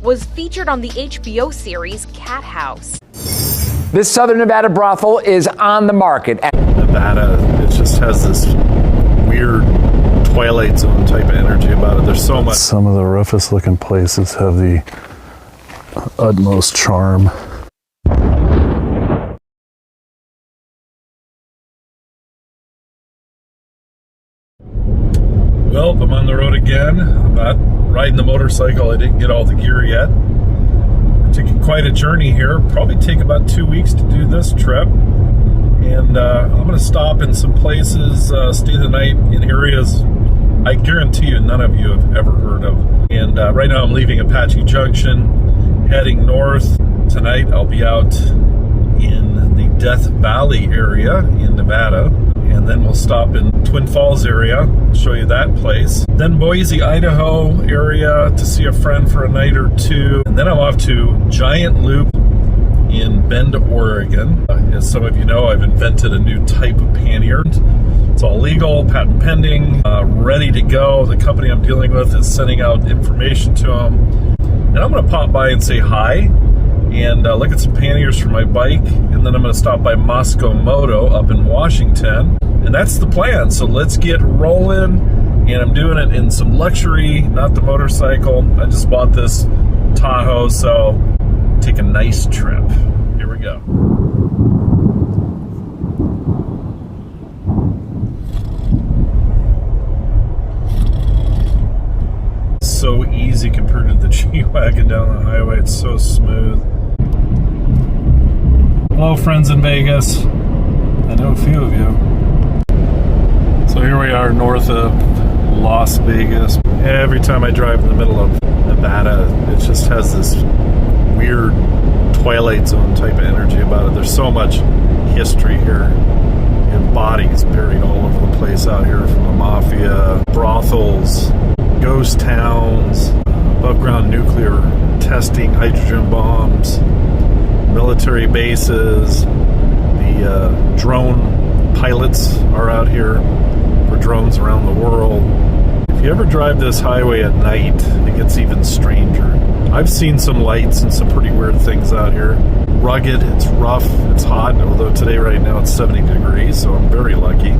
was featured on the HBO series Cat House. This Southern Nevada brothel is on the market. Nevada, it just has this weird Twilight Zone type of energy about it. There's so much. Some of the roughest looking places have the utmost charm. Well, I'm on the road again. I'm not riding the motorcycle. I didn't get all the gear yet. We're taking quite a journey here. Probably take about 2 weeks to do this trip. And I'm going to stop in some places, stay the night in areas I guarantee you none of you have ever heard of. And right now I'm leaving Apache Junction, heading north. Tonight I'll be out in the Death Valley area in Nevada. And then we'll stop in Twin Falls area, show you that place. Then Boise, Idaho area to see a friend for a night or two. And then I'm off to Giant Loop in Bend, Oregon. As some of you know, I've invented a new type of pannier. It's all legal, patent pending, ready to go. The company I'm dealing with is sending out information to them. And I'm gonna pop by and say hi and look at some panniers for my bike. And then I'm gonna stop by Moscow Moto up in Washington. And that's the plan, so let's get rolling. And I'm doing it in some luxury, not the motorcycle. I just bought this Tahoe, so take a nice trip. Here we go. So easy compared to the G-Wagon down the highway. It's so smooth. Hello, friends in Vegas. I know a few of you. So here we are north of Las Vegas. Every time I drive in the middle of Nevada, it just has this weird Twilight Zone type of energy about it. There's so much history here. You have bodies buried all over the place out here from the mafia, brothels, ghost towns, above ground nuclear testing, hydrogen bombs, military bases. The drone pilots are out here for drones around the world. If you ever drive this highway at night, it gets even stranger. I've seen some lights and some pretty weird things out here. Rugged, it's rough, it's hot, although today right now it's 70 degrees, so I'm very lucky.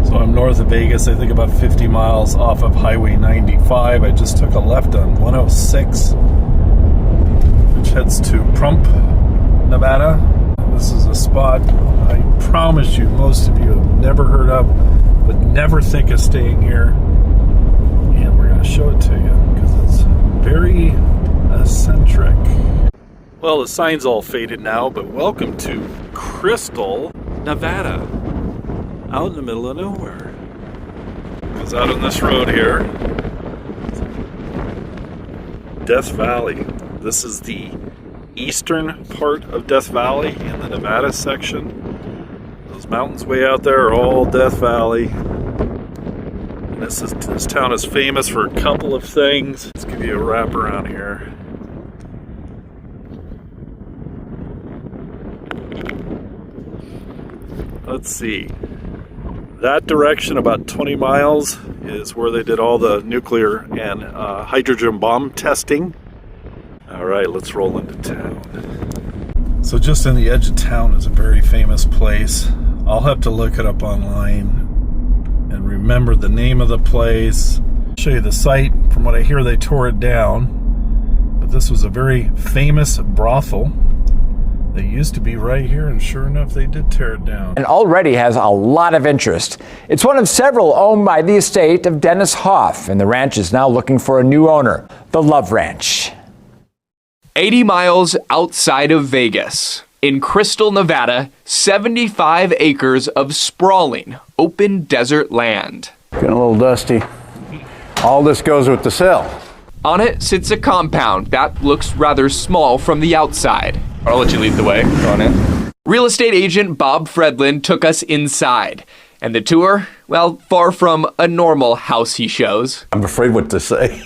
So I'm north of Vegas, I think about 50 miles off of Highway 95. I just took a left on 106, which heads to Prump, Nevada. This is a spot I promise you most of you have never heard of, would never think of staying here. And we're going to show it to you because it's very eccentric. Well, the sign's all faded now, but welcome to Crystal, Nevada. Out in the middle of nowhere. Because out on this road here, Death Valley. This is the eastern part of Death Valley in the Nevada section. Those mountains way out there are all Death Valley. And this town is famous for a couple of things. Let's give you a wrap around here. Let's see. That direction, about 20 miles, is where they did all the nuclear and hydrogen bomb testing. All right, let's roll into town. So just on the edge of town is a very famous place. I'll have to look it up online and remember the name of the place. I'll show you the site. From what I hear, they tore it down. But this was a very famous brothel. They used to be right here, and sure enough, they did tear it down. And already has a lot of interest. It's one of several owned by the estate of Dennis Hoff, and the ranch is now looking for a new owner, the Love Ranch. 80 miles outside of Vegas, in Crystal, Nevada, 75 acres of sprawling, open desert land. Getting a little dusty. All this goes with the sale. On it sits a compound that looks rather small from the outside. I'll let you lead the way. Go on in. Real estate agent Bob Fredlin took us inside. And the tour, well, far from a normal house he shows. I'm afraid what to say.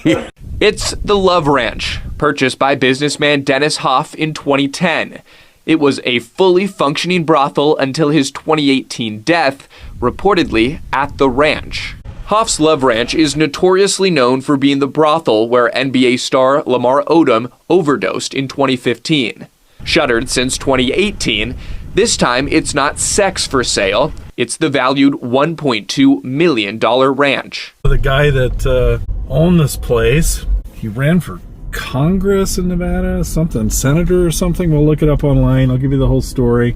It's the Love Ranch, purchased by businessman Dennis Hoff in 2010. It was a fully functioning brothel until his 2018 death, reportedly at the ranch. Hoff's Love Ranch is notoriously known for being the brothel where NBA star Lamar Odom overdosed in 2015. Shuttered since 2018, this time it's not sex for sale, it's the valued $1.2 million ranch. The guy that owned this place, he ran for Congress in Nevada, something, senator or something. We'll look it up online. I'll give you the whole story.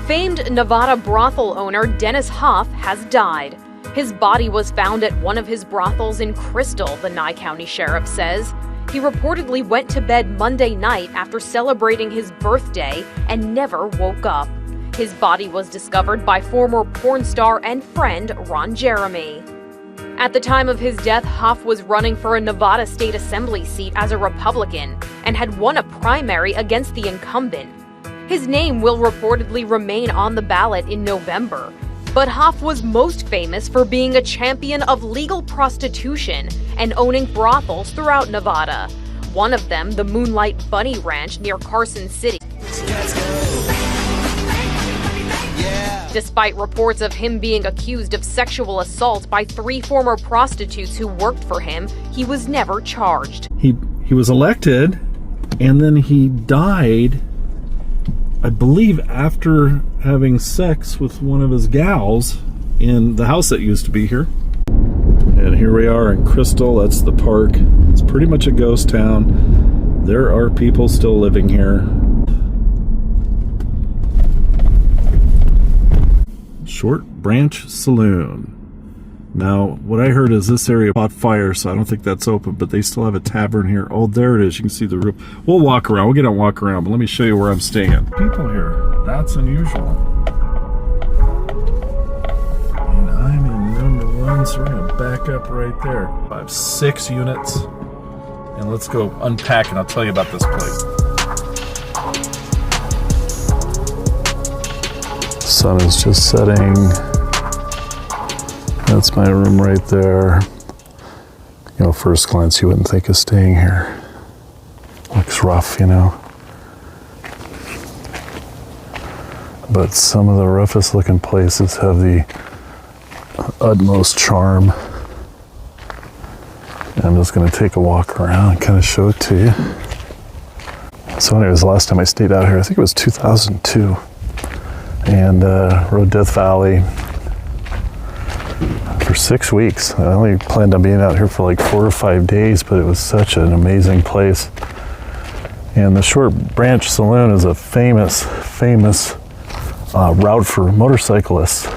Famed Nevada brothel owner Dennis Hoff has died. His body was found at one of his brothels in Crystal, the Nye County Sheriff says. He reportedly went to bed Monday night after celebrating his birthday and never woke up. His body was discovered by former porn star and friend Ron Jeremy. At the time of his death, Hoff was running for a Nevada State Assembly seat as a Republican and had won a primary against the incumbent. His name will reportedly remain on the ballot in November. But Hoff was most famous for being a champion of legal prostitution and owning brothels throughout Nevada. One of them, the Moonlight Bunny Ranch near Carson City. Despite reports of him being accused of sexual assault by 3 former prostitutes who worked for him, he was never charged. He was elected, and then he died, I believe, after having sex with one of his gals in the house that used to be here. And here we are in Crystal. That's the park. It's pretty much a ghost town. There are people still living here. Short Branch Saloon. Now, what I heard is this area caught fire, so I don't think that's open, but they still have a tavern here. Oh, there it is. You can see the roof. We'll walk around. We'll get out and walk around, but let me show you where I'm staying. People here. That's unusual. And I'm in number 1, so we're going to back up right there. I have 6 units. And let's go unpack, and I'll tell you about this place. Sun is just setting. That's my room right there. You know, first glance, you wouldn't think of staying here. Looks rough, you know. But some of the roughest looking places have the utmost charm. And I'm just gonna take a walk around and kind of show it to you. So anyways, the last time I stayed out here, I think it was 2002. And rode Death Valley for 6 weeks. I only planned on being out here for like 4 or 5 days, but it was such an amazing place. And the Short Branch Saloon is a famous route for motorcyclists.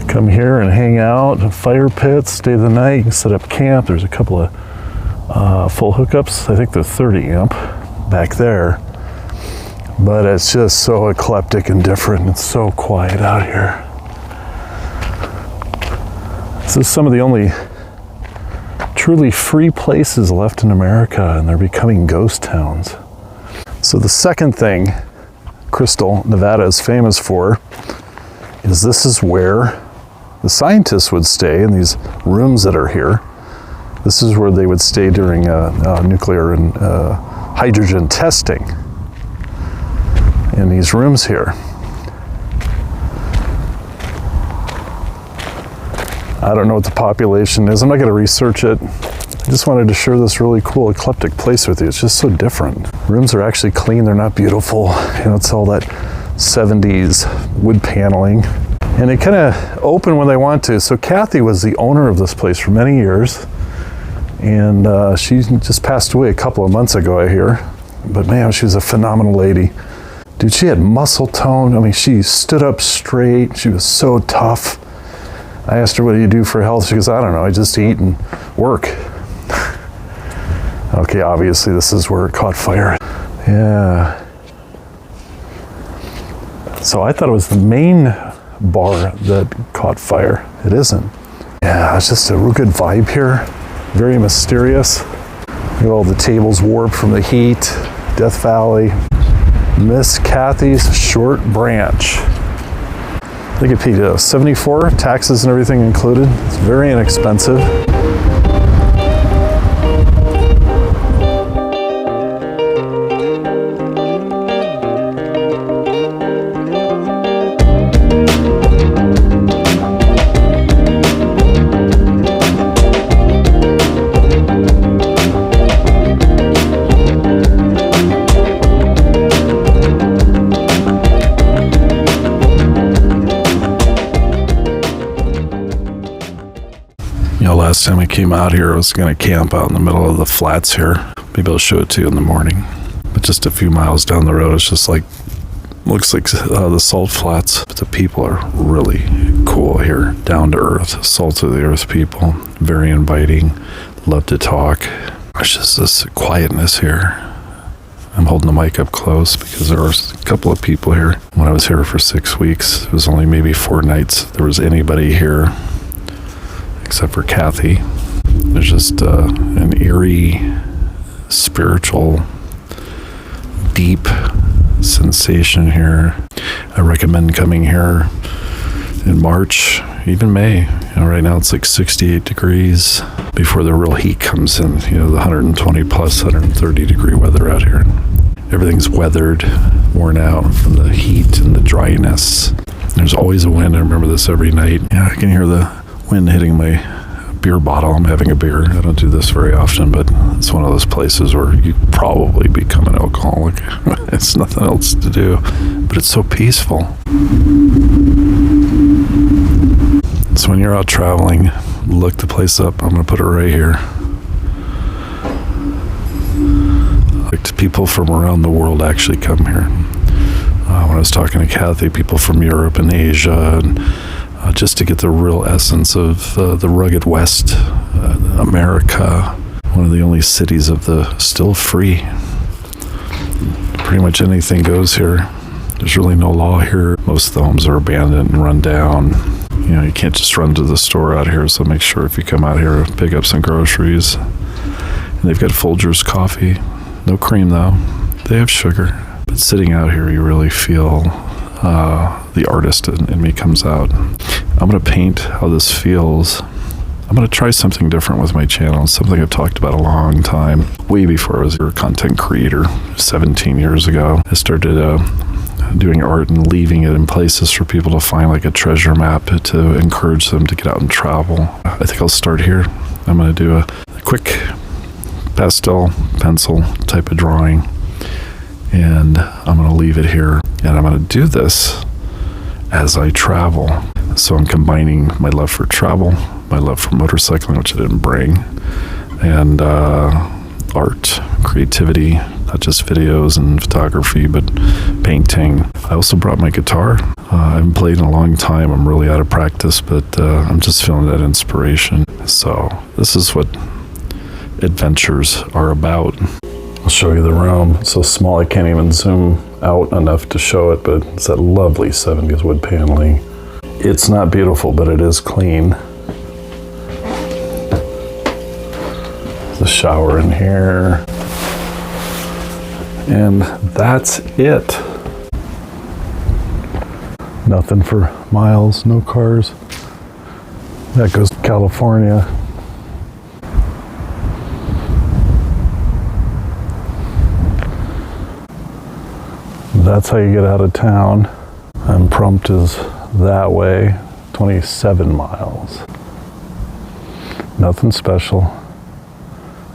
Come here and hang out, fire pits, stay the night, you can set up camp. There's a couple of full hookups. I think they're 30 amp back there. But it's just so eclectic and different. It's so quiet out here. This is some of the only truly free places left in America, and they're becoming ghost towns. So the second thing Crystal, Nevada is famous for is this is where the scientists would stay in these rooms that are here. This is where they would stay during nuclear and hydrogen testing in these rooms here. I don't know what the population is. I'm not going to research it. I just wanted to share this really cool eclectic place with you. It's just so different. Rooms are actually clean. They're not beautiful. You know, it's all that 70s wood paneling. And they kind of open when they want to. So Kathy was the owner of this place for many years. And she just passed away a couple of months ago, I hear. But man, she was a phenomenal lady. Dude, she had muscle tone. I mean, she stood up straight. She was so tough. I asked her, what do you do for health? She goes, I don't know, I just eat and work. Okay, obviously this is where it caught fire. Yeah. So I thought it was the main bar that caught fire. It isn't. Yeah, it's just a real good vibe here. Very mysterious. Look at all the tables warped from the heat. Death Valley. Miss Kathy's Short Branch. I think it paid $74, taxes and everything included. It's very inexpensive. last time I came out here, I was going to camp out in the middle of the flats here. Maybe I'll show it to you in the morning. But just a few miles down the road, it's just like, looks like the salt flats. But the people are really cool here, down to earth, salt of the earth people, very inviting, love to talk. There's just this quietness here. I'm holding the mic up close because there were a couple of people here. When I was here for 6 weeks, it was only maybe 4 nights there was anybody here except for Kathy. There's just an eerie, spiritual, deep sensation here. I recommend coming here in March, even May. Right now it's like 68 degrees before the real heat comes in, the 120 plus 130 degree weather out here. Everything's weathered, worn out from the heat and the dryness. There's always a wind. I remember this every night. Yeah, I can hear the wind hitting my beer bottle. I'm having a beer. I don't do this very often, but it's one of those places where you probably become an alcoholic. It's nothing else to do, but it's so peaceful. So when you're out traveling, look the place up. I'm going to put it right here. Like people from around the world actually come here. When I was talking to Kathy, people from Europe and Asia, and just to get the real essence of the rugged West, America, one of the only cities of the still free. Pretty much anything goes here. There's really no law here. Most of the homes are abandoned and run down. You can't just run to the store out here, so make sure if you come out here, pick up some groceries. And they've got Folgers coffee. No cream, though. They have sugar. But sitting out here, you really feel the artist in me comes out. I'm going to paint how this feels. I'm going to try something different with my channel, something I've talked about a long time, way before I was a content creator, 17 years ago. I started doing art and leaving it in places for people to find, like a treasure map to encourage them to get out and travel. I think I'll start here. I'm going to do a quick pastel pencil type of drawing, and I'm going to leave it here, and I'm going to do this as I travel. So I'm combining my love for travel, my love for motorcycling, which I didn't bring, and art, creativity, not just videos and photography, but painting. I also brought my guitar. I haven't played in a long time. I'm really out of practice, but I'm just feeling that inspiration. So this is what adventures are about. I'll show you the room. It's so small I can't even zoom out enough to show it, but it's that lovely 70s wood paneling. It's not beautiful, but it is clean. The shower in here. And that's it. Nothing for miles, no cars. That goes to California. That's how you get out of town. And Prompt is that way, 27 miles. Nothing special.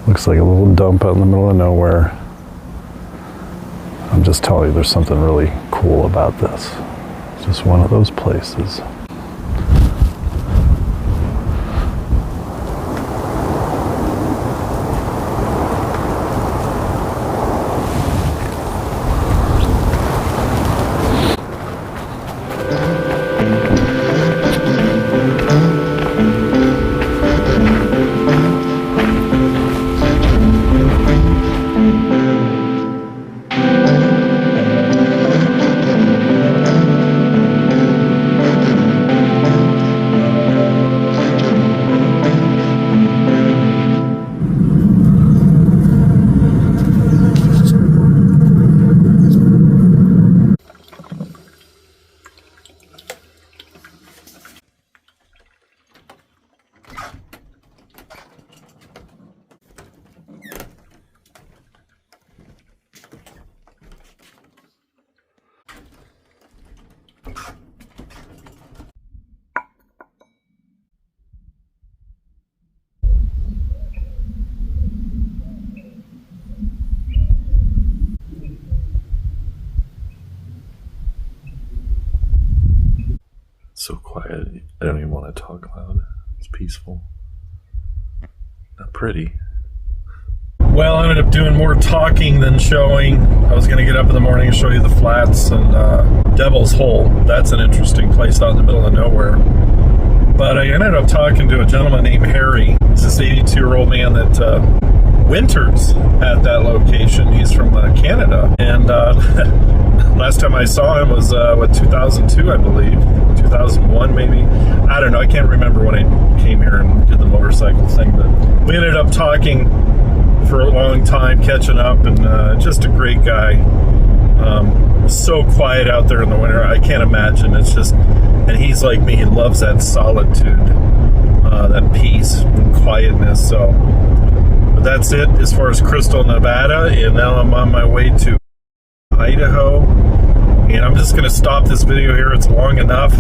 Looks like a little dump out in the middle of nowhere. I'm just telling you, there's something really cool about this. It's just one of those places. So quiet, I don't even want to talk loud. It's peaceful. Pretty. Well, I ended up doing more talking than showing. I was going to get up in the morning and show you the flats and Devil's Hole. That's an interesting place out in the middle of nowhere. But I ended up talking to a gentleman named Harry. He's this 82-year-old man that winters at that location. He's from Canada. And last time I saw him was, 2002, I believe. 2001, maybe. I don't know. I can't remember when I came here and did the motorcycle thing. But we ended up talking for a long time, catching up, and just a great guy. So quiet out there in the winter. I can't imagine. It's just, and he's like me. He loves that solitude, that peace and quietness. So, but that's it as far as Crystal, Nevada. And now I'm on my way to Idaho. And I'm just going to stop this video here. It's long enough.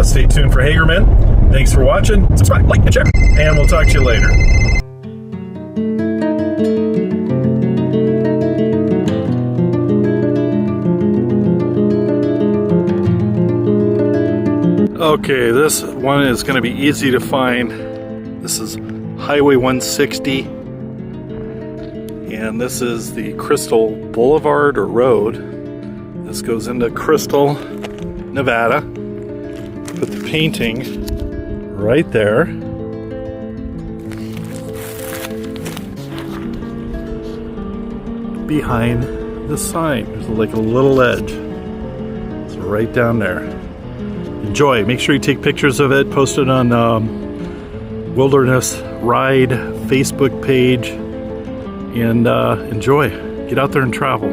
Stay tuned for Hagerman. Thanks for watching. Subscribe, like, and share. And we'll talk to you later. Okay, this one is going to be easy to find. This is Highway 160. And this is the Crystal Boulevard or Road. This goes into Crystal, Nevada. Put the painting right there. Behind the sign. There's like a little edge. It's right down there. Enjoy. Make sure you take pictures of it. Post it on Wilderness Ride Facebook page. And enjoy. Get out there and travel.